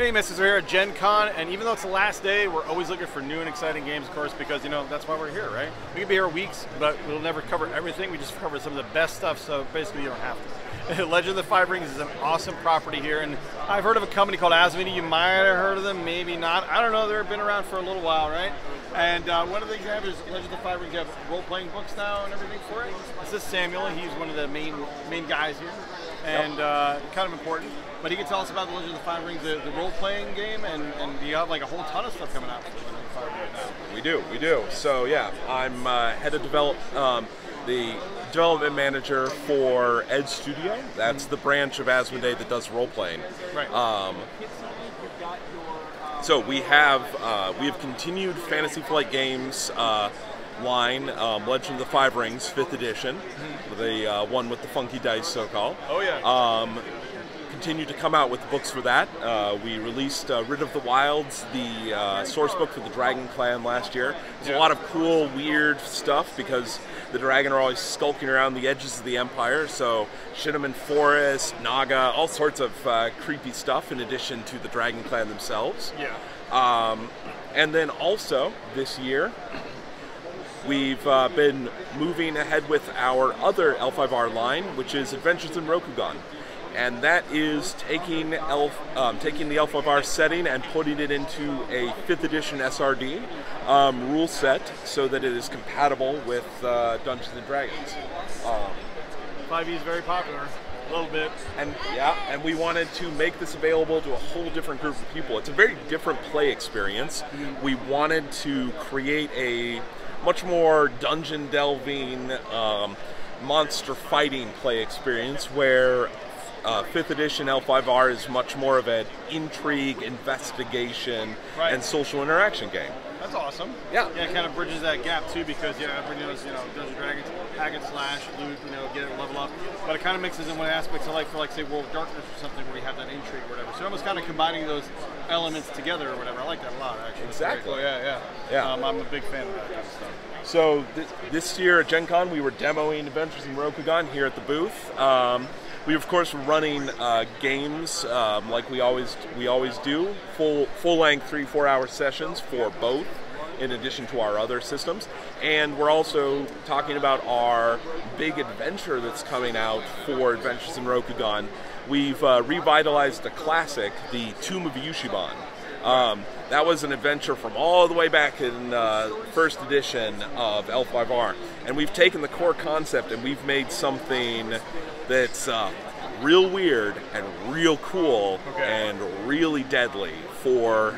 Game Masters are here at Gen Con, and even though it's the last day, we're always looking for new and exciting games, of course, because, you know, that's why we're here, right? We could be here weeks, but we'll never cover everything. We just cover some of the best stuff, so basically you don't have to. Legend of the Five Rings is an awesome property here, and I've heard of a company called Asmodee. You might have heard of them, maybe not. I don't know. They've been around for a little while, right? And one of the things they have is Legend of the Five Rings. You have role-playing books now and everything for it. This is Samuel. He's one of the main guys here, and kind of important. But he can tell us about the Legend of the Five Rings, the role-playing game, and you have like a whole ton of stuff coming out for Legend of the Five Rings now. We do. So yeah, I'm head of the development manager for Edge Studio. That's the branch of Asmodee that does role-playing. Right. So we have continued Fantasy Flight Games line, Legend of the Five Rings, 5th edition, the one with the funky dice, so-called. Oh yeah. Continue to come out with books for that. We released Rid of the Wilds, the source book for the Dragon Clan last year. There's a lot of cool, weird stuff because the dragon are always skulking around the edges of the Empire, so Shinneman Forest, Naga, all sorts of creepy stuff in addition to the Dragon Clan themselves. Yeah. And then also, this year, we've been moving ahead with our other L5R line, which is Adventures in Rokugan. And that is taking the L5R setting and putting it into a 5th edition SRD rule set so that it is compatible with Dungeons and Dragons. 5e is very popular, a little bit. And we wanted to make this available to a whole different group of people. It's a very different play experience. We wanted to create a much more dungeon delving, monster fighting play experience where 5th edition L5R is much more of an intrigue, investigation, and social interaction game. That's awesome. Yeah. Yeah, it kind of bridges that gap too, because everybody knows, Dungeons & Dragons, hack and slash, loot, get it, level up. But it kind of mixes in one aspects of for say World of Darkness or something where you have that intrigue or whatever. So almost kind of combining those elements together or whatever. I like that a lot, actually. Exactly. Cool. Yeah. I'm a big fan of that kind of stuff. So this year at Gen Con, we were demoing Adventures in Rokugan here at the booth. We of course were running games like we always do, full-length 3-4 hour sessions for both, in addition to our other systems. And we're also talking about our big adventure that's coming out for Adventures in Rokugan. We've revitalized a classic, the Tomb of Yushiban. That was an adventure from all the way back in 1st edition of L5R. And we've taken the core concept and we've made something that's real weird and real cool and really deadly for,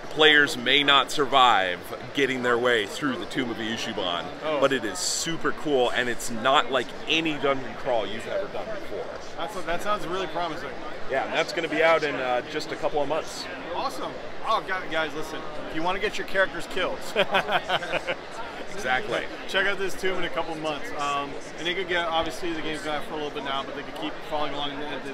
players may not survive getting their way through the Tomb of Yushiban, but it is super cool and it's not like any dungeon crawl you've ever done before. That sounds really promising. Yeah, and that's going to be out in just a couple of months. Awesome. Oh, guys, listen. If you want to get your characters killed, exactly. check out this tomb in a couple of months. And they could get, obviously, the game's been out for a little bit now, but they could keep following along.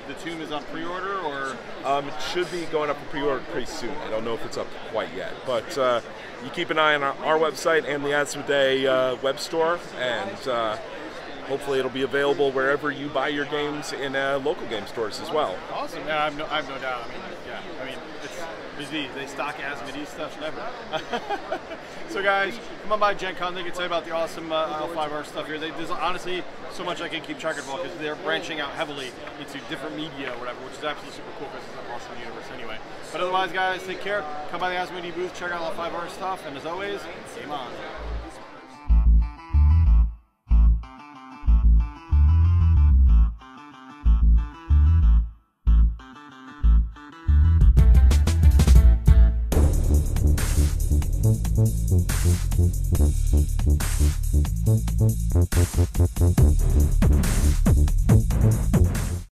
The tomb is on pre-order, or? It should be going up for pre-order pretty soon. I don't know if it's up quite yet, but you keep an eye on our website and the Asmodee web store, and hopefully it'll be available wherever you buy your games in local game stores as well. Awesome. Yeah, I have no doubt. It's busy. They stock Asmodee stuff never. So guys, come on by Gen Con. They can tell you about the awesome L5R stuff here. There's honestly so much I can keep track of because they're branching out heavily into different media or whatever, which is absolutely super cool because it's an awesome universe anyway. But otherwise, guys, take care. Come by the Asmodee booth, check out L5R stuff, and as always, game on. Thank you.